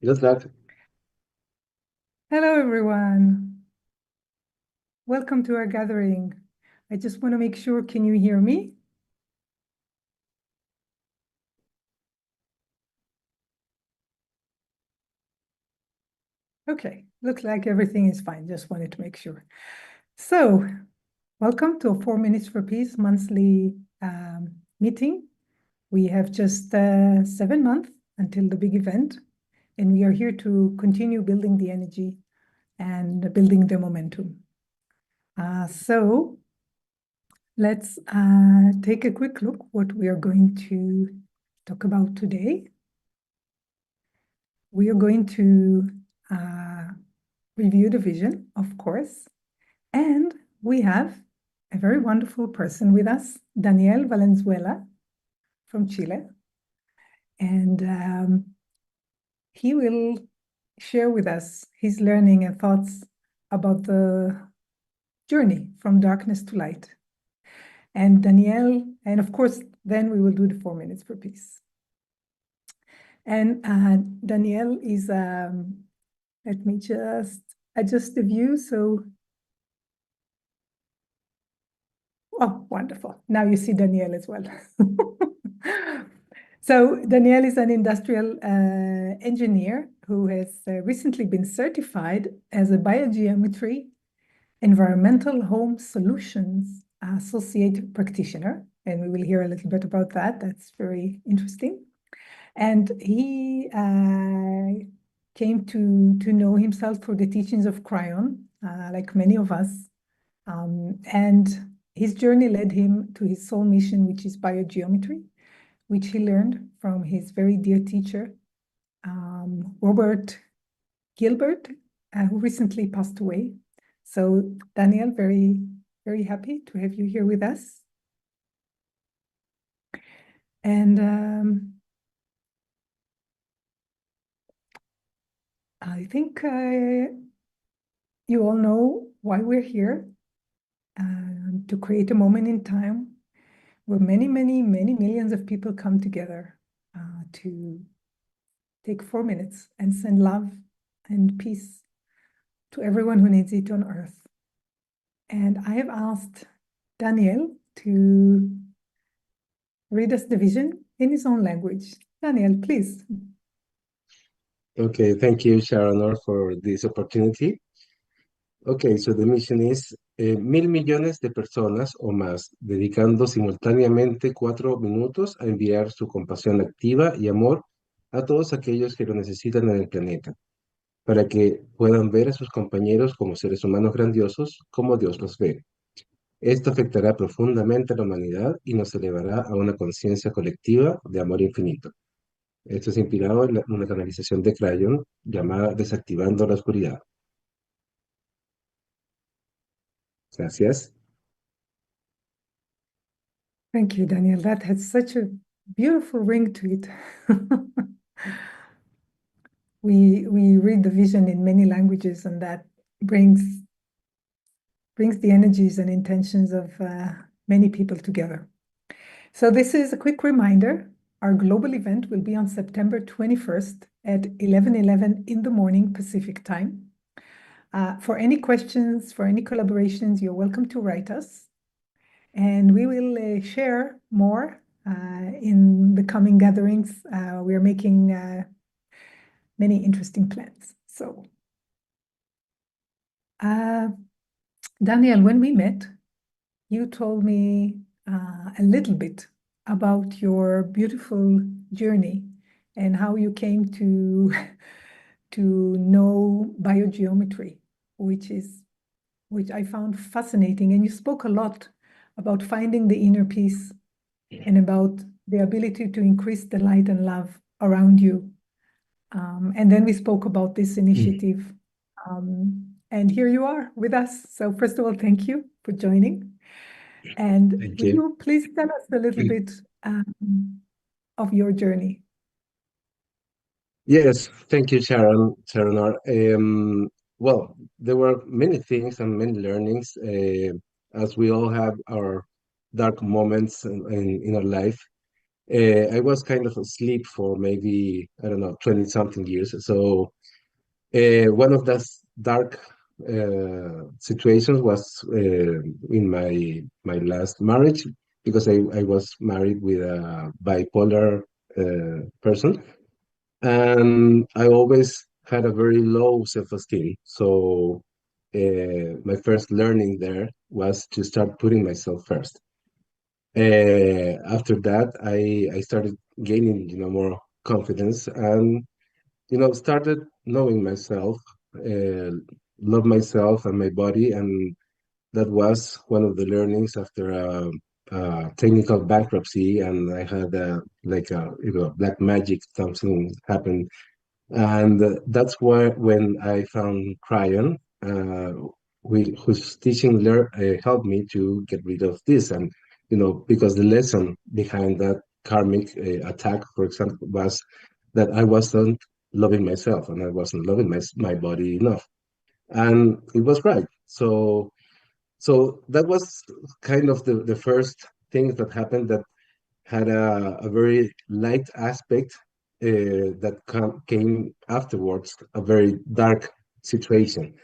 Good luck. Hello, everyone. Welcome to our gathering. I just want to make sure, can you hear me? Okay, looks like everything is fine. Just wanted to make sure. So, welcome to a 4 Minutes for Peace monthly meeting. We have just 7 months until the big event, and we are here to continue building the energy and building the momentum. So let's take a quick look what we are going to talk about today. We are going to review the vision, of course, and we have a very wonderful person with us, Daniel Valenzuela from Chile, and he will share with us his learning and thoughts about the journey from darkness to light. And Daniel, and of course, then we will do the 4 Minutes for Peace. And Daniel is, let me just adjust the view. So, oh, wonderful. Now you see Daniel as well. So Daniel is an industrial engineer who has recently been certified as a Biogeometry Environmental Home Solutions Associate Practitioner. And we will hear a little bit about that. That's very interesting. And he came to know himself through the teachings of Cryon, like many of us. And his journey led him to his soul mission, which is biogeometry, which he learned from his very dear teacher, Robert Gilbert, who recently passed away. So Daniel, very, very happy to have you here with us. And I think you all know why we're here, to create a moment in time where many, many, many millions of people come together to take 4 minutes and send love and peace to everyone who needs it on earth. And I have asked Daniel to read us the vision in his own language. Daniel, please. Okay, thank you, Sharon, for this opportunity. Okay, so the mission is 1.000.000.000 de personas o más, dedicando simultáneamente 4 minutos a enviar su compasión activa y amor a todos aquellos que lo necesitan en el planeta, para que puedan ver a sus compañeros como seres humanos grandiosos, como Dios los ve. Esto afectará profundamente a la humanidad y nos elevará a una conciencia colectiva de amor infinito. Esto es inspirado en una canalización de Crayon llamada Desactivando la Oscuridad. Gracias. Thank you, Daniel. That has such a beautiful ring to it. we read the vision in many languages, and that brings the energies and intentions of many people together. So this is a quick reminder. Our global event will be on September 21st at 11:11 in the morning Pacific time. For any questions, for any collaborations, you're welcome to write us. And we will share more in the coming gatherings. We are making many interesting plans. So, Daniel, when we met, you told me a little bit about your beautiful journey and how you came to know biogeometry, which I found fascinating. And you spoke a lot about finding the inner peace and about the ability to increase the light and love around you. And then we spoke about this initiative. And here you are with us. So first of all, thank you for joining. And Thank will you. you please tell us a little bit of your journey? Yes, thank you, Sharon. Well, there were many things and many learnings, as we all have our dark moments in our life. I was kind of asleep for maybe, I don't know, 20 something years. So one of those dark situations was in my last marriage, because I was married with a bipolar person, and I always had a very low self-esteem. So my first learning there was to start putting myself first. After that, I started gaining, more confidence, and started knowing myself, uh, love myself and my body, and that was one of the learnings after a technical bankruptcy, and I had like a black magic, something happened, and that's why when I found Cryon, whose teaching helped me to get rid of this, and because the lesson behind that karmic attack, for example, was that I wasn't loving myself and I wasn't loving my body enough, and it was right. So that was kind of the first thing that happened that had a very light aspect that came afterwards, a very dark situation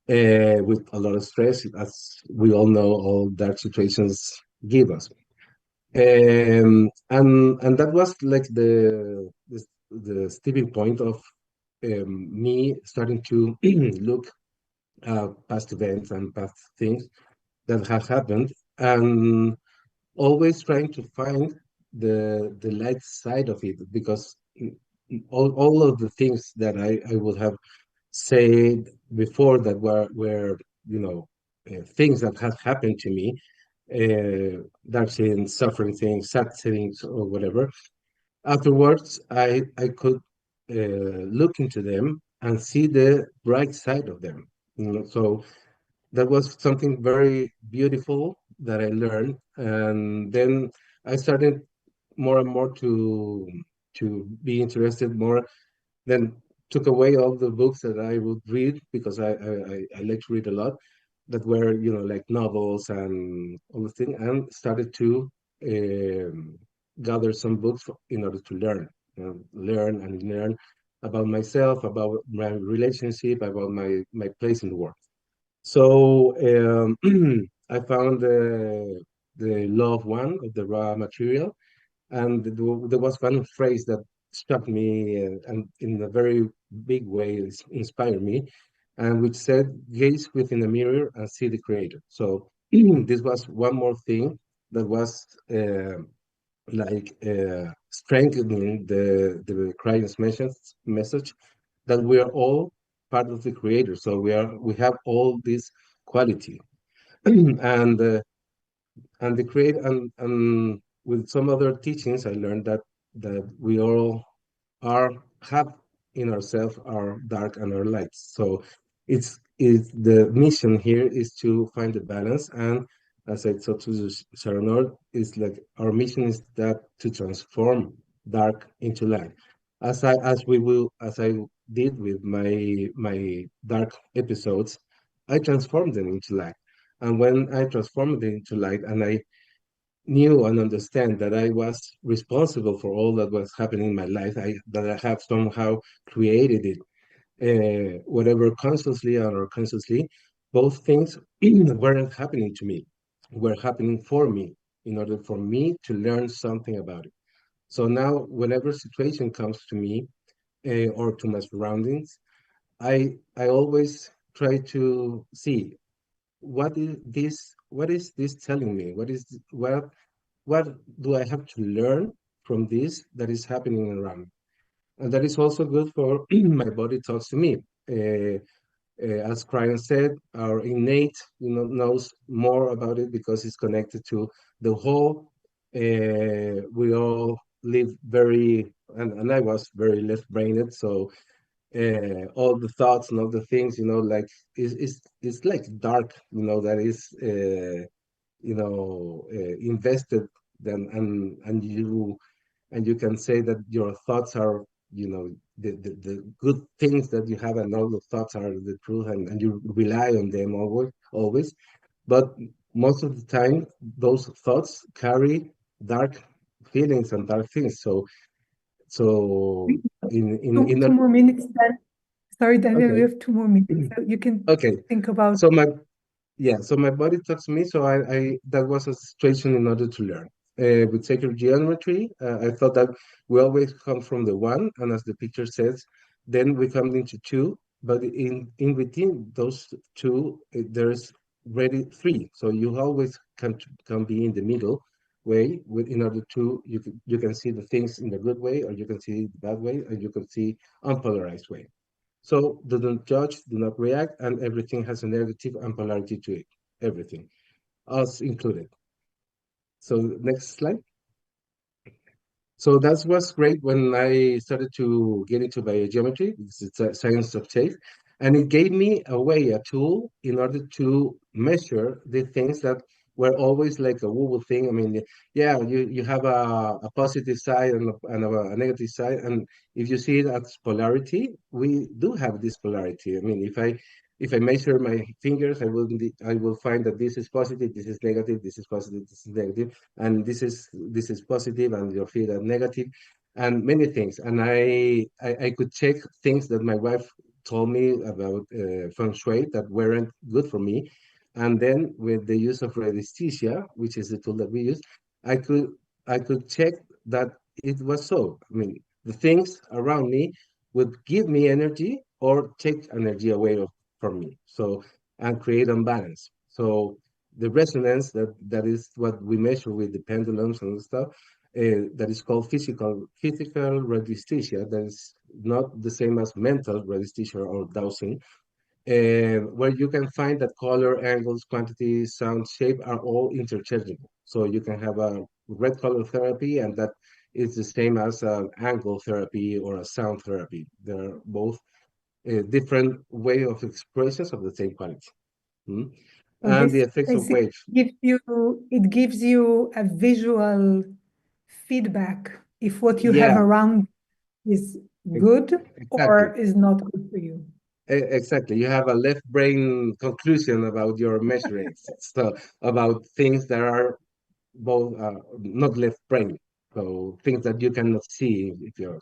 with a lot of stress, as we all know, all dark situations give us. And that was like the tipping point of me starting to look past events and past things that have happened, and always trying to find the light side of it, because all of the things that I would have said before that were things that had happened to me, dark things, suffering things, sad things, or whatever. Afterwards, I could look into them and see the bright side of them. So that was something very beautiful that I learned, and then I started more and more to be interested more. Then took away all the books that I would read, because I like to read a lot, that were like novels and all the thing, and started to um, gather some books in order to learn and learn about myself, about my relationship, about my place in the world. So I found the law of one of the raw material, and there was one phrase that struck me and in a very big way inspired me, and which said, "Gaze within a mirror and see the creator." So this was one more thing that was strengthening the Christ's message that we are all part of the creator. So we have all this quality, and the create and with some other teachings, I learned that we all are have in ourselves our dark and our lights. So it's the mission here is to find the balance. And as I said to Sharonor, it's like our mission is that to transform dark into light. As I did with my dark episodes, I transformed them into light. And when I transformed it into light, and I knew and understand that I was responsible for all that was happening in my life, that I have somehow created it, whatever consciously or unconsciously, both things weren't happening to me, were happening for me in order for me to learn something about it. So now, whenever situation comes to me or to my surroundings, I always try to see what is this telling me? What do I have to learn from this that is happening around me? And that is also good for my body talks to me. As Cryon said, our innate, knows more about it because it's connected to the whole. We all live and I was very left-brained, so all the thoughts and all the things, like it's like dark, that is invested then, and you can say that your thoughts are the good things that you have, and all the thoughts are the truth, and you rely on them always. But most of the time those thoughts carry dark feelings and dark things. So in Two more minutes, then. Sorry, Daniel, we okay. have 2 more minutes. So you can Okay. think about. So my body talks to me, so I that was a situation in order to learn. With sacred geometry, I thought that we always come from the one, and as the picture says, then we come into two, but in between those two, there's really three. So you always can be in the middle way, with in order to you can see the things in the good way, or you can see the bad way, and you can see unpolarized way. So do not judge, do not react, and everything has a negative and polarity to it. Everything, us included. So next slide. So that was great when I started to get into biogeometry, because it's a science of shape, and it gave me a way, a tool, in order to measure the things that were always like a woo-woo thing. I mean, yeah, you have a positive side and a negative side, and if you see it as polarity, we do have this polarity. I mean, if I measure my fingers, I will find that this is positive, this is negative, this is positive, this is negative, and this is positive, and your feet are negative, and many things. And I could check things that my wife told me about feng shui that weren't good for me. And then with the use of radiesthesia, which is the tool that we use, i could I could check that it was so. I mean, the things around me would give me energy or take energy away from me, so, and create imbalance. So the resonance, that is what we measure with the pendulums and stuff, that is called physical radiesthesia. That is not the same as mental radiesthesia or dowsing, where you can find that color, angles, quantity, sound, shape are all interchangeable. So you can have a red color therapy, and that is the same as an angle therapy or a sound therapy. They're both different way of expressions of the same quality. Mm. So And the this effects of basically waves. gives you a visual feedback if what you have Yeah, around is e- good exactly. or is not good for you. Exactly. You have a left brain conclusion about your measurements. So about things that are both not left brain. So things that you cannot see if you're.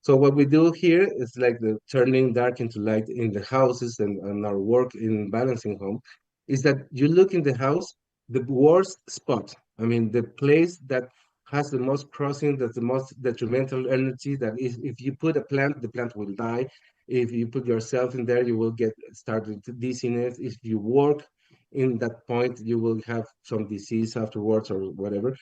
So what we do here is like the turning dark into light in the houses, and our work in balancing home is that you look in the house, the worst spot. I mean, the place that has the most crossing, that's the most detrimental energy. That is, if you put a plant, the plant will die. If you put yourself in there, you will get started to dizziness. If you work in that point, you will have some disease afterwards or whatever.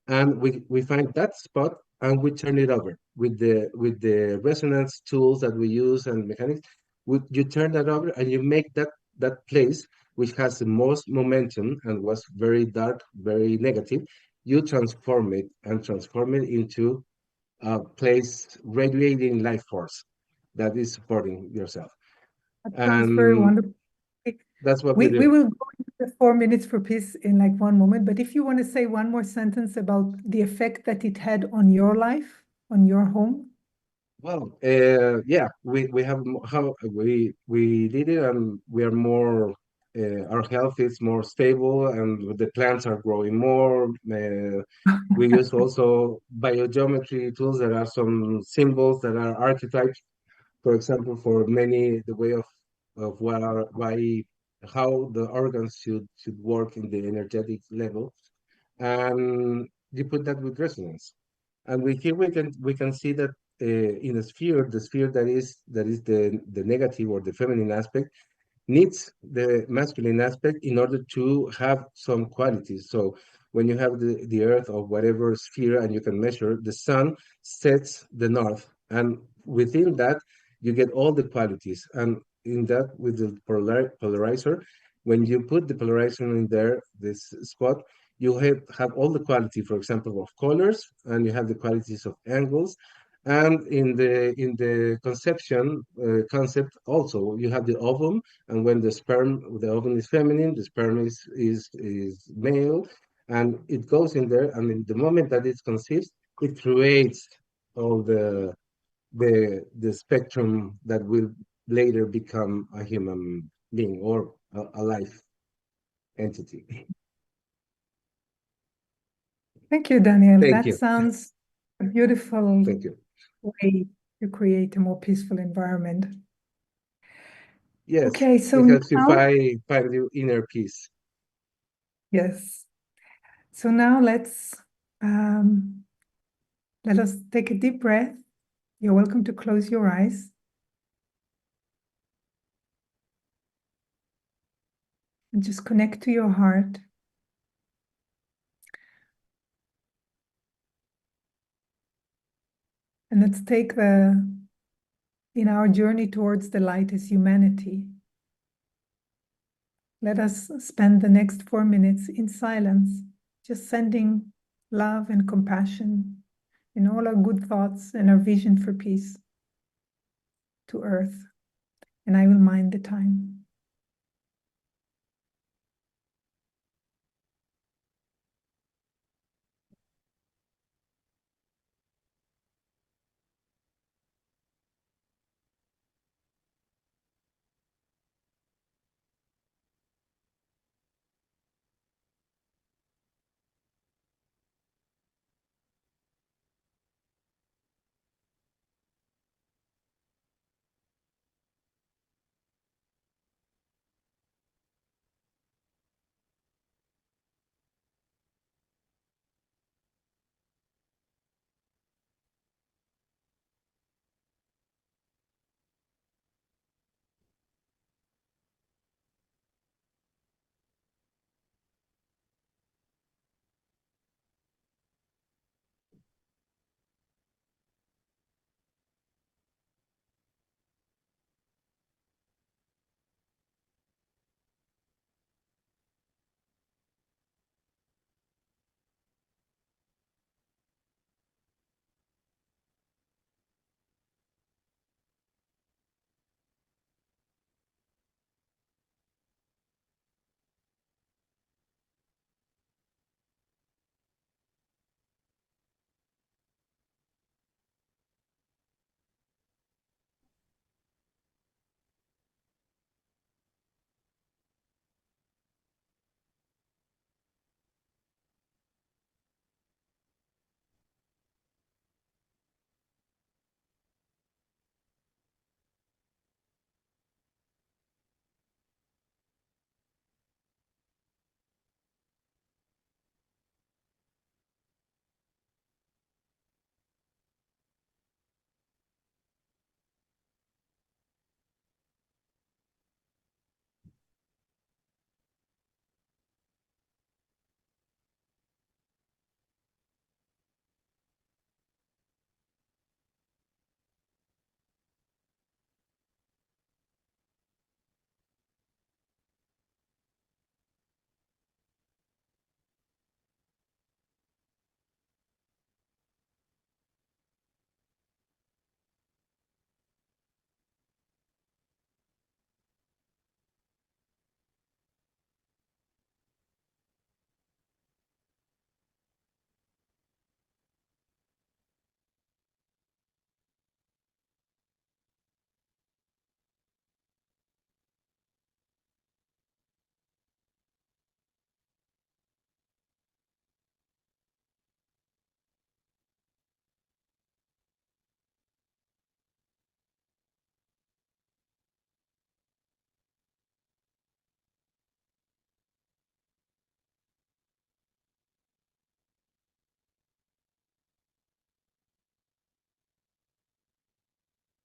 And we find that spot, and we turn it over with the resonance tools that we use and mechanics. You turn that over, and you make that place, which has the most momentum and was very dark, very negative, you transform it into a place radiating life force that is supporting yourself. That sounds very And wonderful. that's what we We do. will go into the 4 minutes for peace in like one moment, but if you want to say one more sentence about the effect that it had on your life, on your home. Well, yeah, we have how we did it, and we are more. Our health is more stable, and the plants are growing more. We use also biogeometry tools that are some symbols that are archetypes. For example, for many, the way of why how the organs should work in the energetic level, and you put that with resonance. And here we can see that in the sphere that is the negative or the feminine aspect needs the masculine aspect in order to have some qualities. So when you have the earth or whatever sphere, and you can measure, the sun sets the north, and within that you get all the qualities. And in that, with the polarizer, when you put the polarizer in there, this spot, you have all the quality, for example, of colors, and you have the qualities of angles. And in the conception concept also, you have the ovum, and when the ovum is feminine, the sperm is male, and it goes in there, and in the moment that it conceives, it creates all the spectrum that will later become a human being, or a life entity. Thank you, Daniel. Thank That you. sounds a beautiful Thank you. way to create a more peaceful environment. Yes, Okay, so it helps you now, find your inner peace. yes. So now um, let us take a deep breath. You're welcome to close your eyes and just connect to your heart. And let's take in our journey towards the light as humanity, let us spend the next 4 minutes in silence, just sending love and compassion and all our good thoughts and our vision for peace to Earth. And I will mind the time.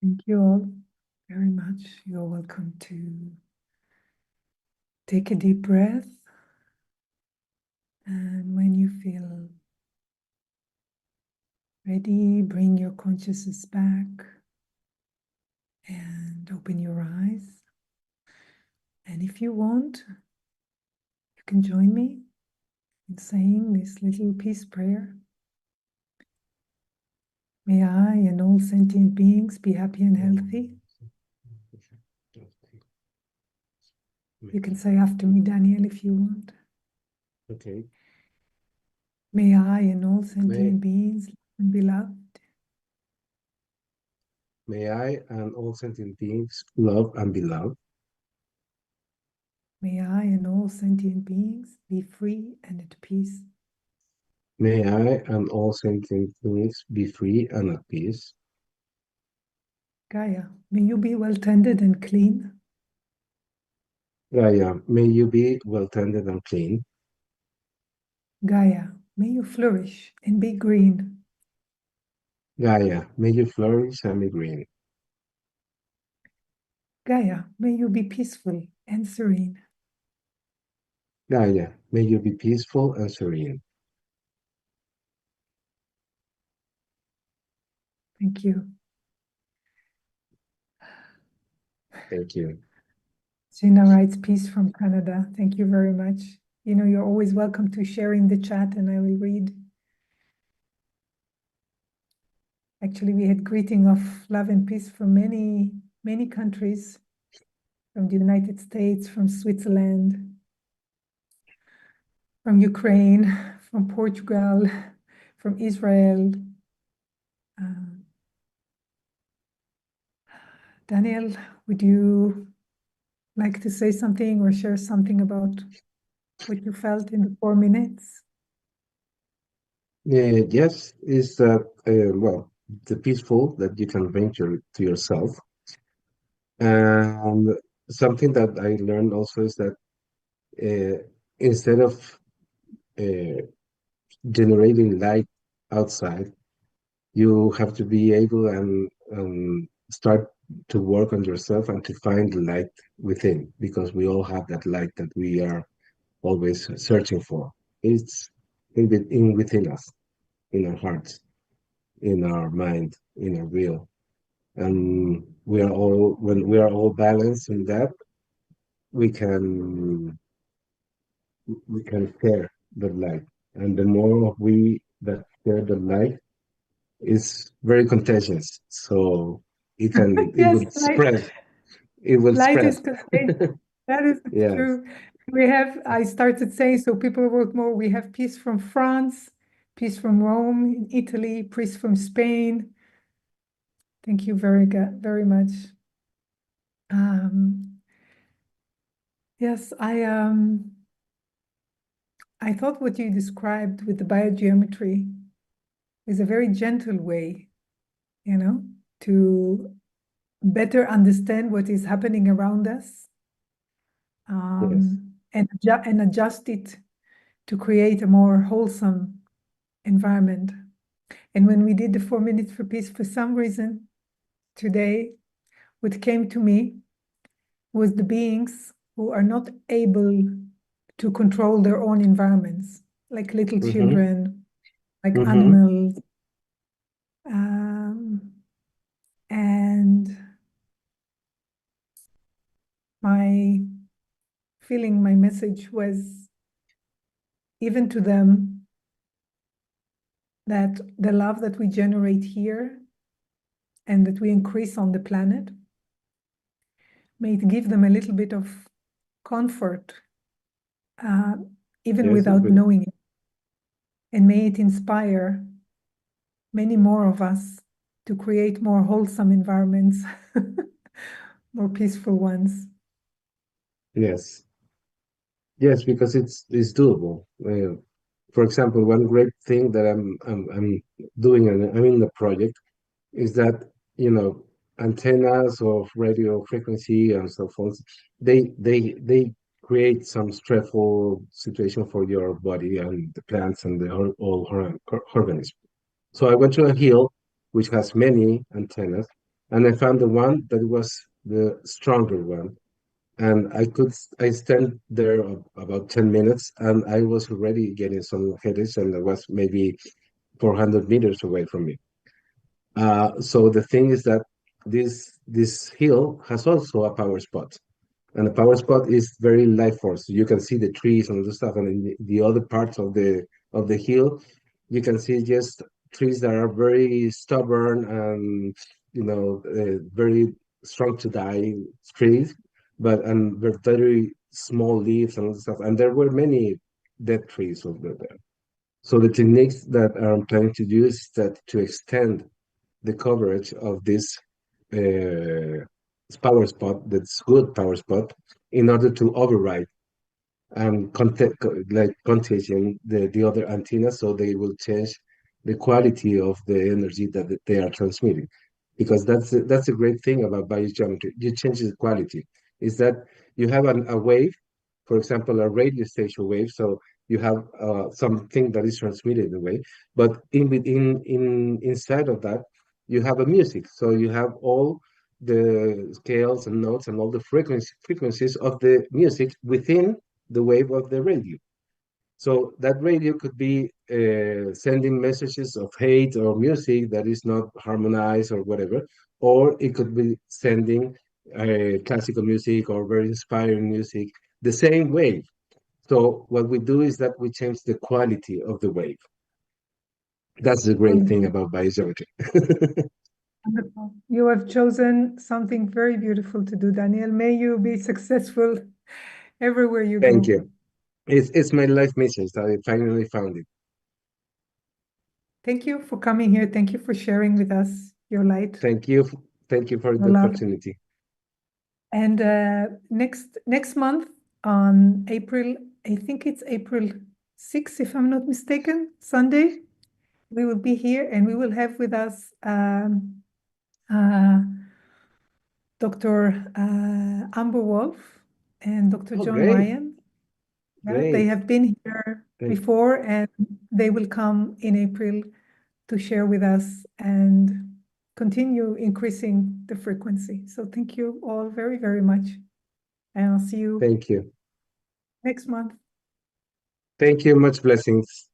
Thank you all very much. You're welcome to take a deep breath. And when you feel ready, bring your consciousness back and open your eyes. And if you want, you can join me in saying this little peace prayer. May I and all sentient beings be happy and healthy. You can say after me, Daniel, if you want. Okay. May I and all May sentient beings be loved. may I and all sentient beings love and be loved. May I and all sentient beings be free and at peace. May I and all sentient beings be free and at peace. Gaia, may you be well tended and clean. Gaia, may you be well tended and clean. Gaia, may you flourish and be green. Gaia, may you flourish and be green. Gaia, may you be peaceful and serene. Gaia, may you be peaceful and serene. Thank you. Thank you. Gina writes, peace from Canada. Thank you very much. You know, you're always welcome to share in the chat and I will read. Actually, we had greeting of love and peace from many, many countries, from the United States, from Switzerland, from Ukraine, from Portugal, from Israel. Daniel, would you like to say something or share something about what you felt in the 4 minutes? Yes, is that, well, the peaceful that you can bring to yourself. And something that I learned also is that instead of uh, generating light outside, you have to be able and start to work on yourself and to find the light within, because we all have that light that we are always searching for. It's within us, in our hearts, in our mind, in our will. And we are all, when we are all balanced in that, we can we can share the light. And the more we that share the light is very contagious. So it Yes, will spread. It will light spread. is contagious. That is Yes. true. We have, I started saying, so people wrote more. We have peace from France, peace from Rome, in Italy, peace from Spain. Thank you very much. Yes, I thought what you described with the biogeometry is a very gentle way, you know, to better understand what is happening around us, Yes. and adjust it to create a more wholesome environment. And when we did the 4 minutes for peace, for some reason, today, what came to me was the beings who are not able to control their own environments, like little Mm-hmm. children, like Mm-hmm. animals. Um, and my feeling, my message was even to them that the love that we generate here and that we increase on the planet may it give them a little bit of comfort, uh, even Yes, it without will. knowing it. And may it inspire many more of us to create more wholesome environments, more peaceful ones. Yes. Yes, because it's doable. For example, one great thing that I'm doing, and I'm in the project, is that, you know, antennas of radio frequency and cell phones, they create some stressful situation for your body and the plants and the whole organism. So I went to a hill which has many antennas, and I found the one that was the stronger one. And I stand there about 10 minutes, and I was already getting some headaches, and it was maybe 400 meters away from me. So the thing is that this hill has also a power spot, and the power spot is very light force. You can see the trees and the stuff, and in the other parts of the hill, you can see just trees that are very stubborn and, you know, very strong to die trees, but and very small leaves and all the stuff. And there were many dead trees over there. So the techniques that I'm planning to use is that to extend the coverage of this uh, power spot, that's good power spot, in order to override and like contagion the other antennas, so they will change the quality of the energy that they are transmitting. Because that's a great thing about biogeometry. You change the quality. Is that you have a wave, for example, a radio station wave. So you have something that is transmitted in a way, but inside of that, you have a music. So you have all the scales and notes and all the frequencies of the music within the wave of the radio. So that radio could be sending messages of hate or music that is not harmonized or whatever, or it could be sending classical music or very inspiring music, the same wave. So what we do is that we change the quality of the wave. That's the great thing Wonderful. about biogeometry. Wonderful. You have chosen something very beautiful to do, Daniel. May you be successful everywhere you Thank go. you. It's my life mission. So I finally found it. Thank you for coming here. Thank you for sharing with us your light, Thank you. Thank you for your the love. opportunity. And next month on April, I think it's April 6th, if I'm not mistaken, Sunday, we will be here and we will have with us uh, Dr. Amber Wolf and Dr. Oh, John great. Ryan. Yeah, they Great. have been here Thank, before and they will come in April to share with us and continue increasing the frequency. So thank you all very, very much. And I'll see you thank you. next month. Thank you. Much blessings.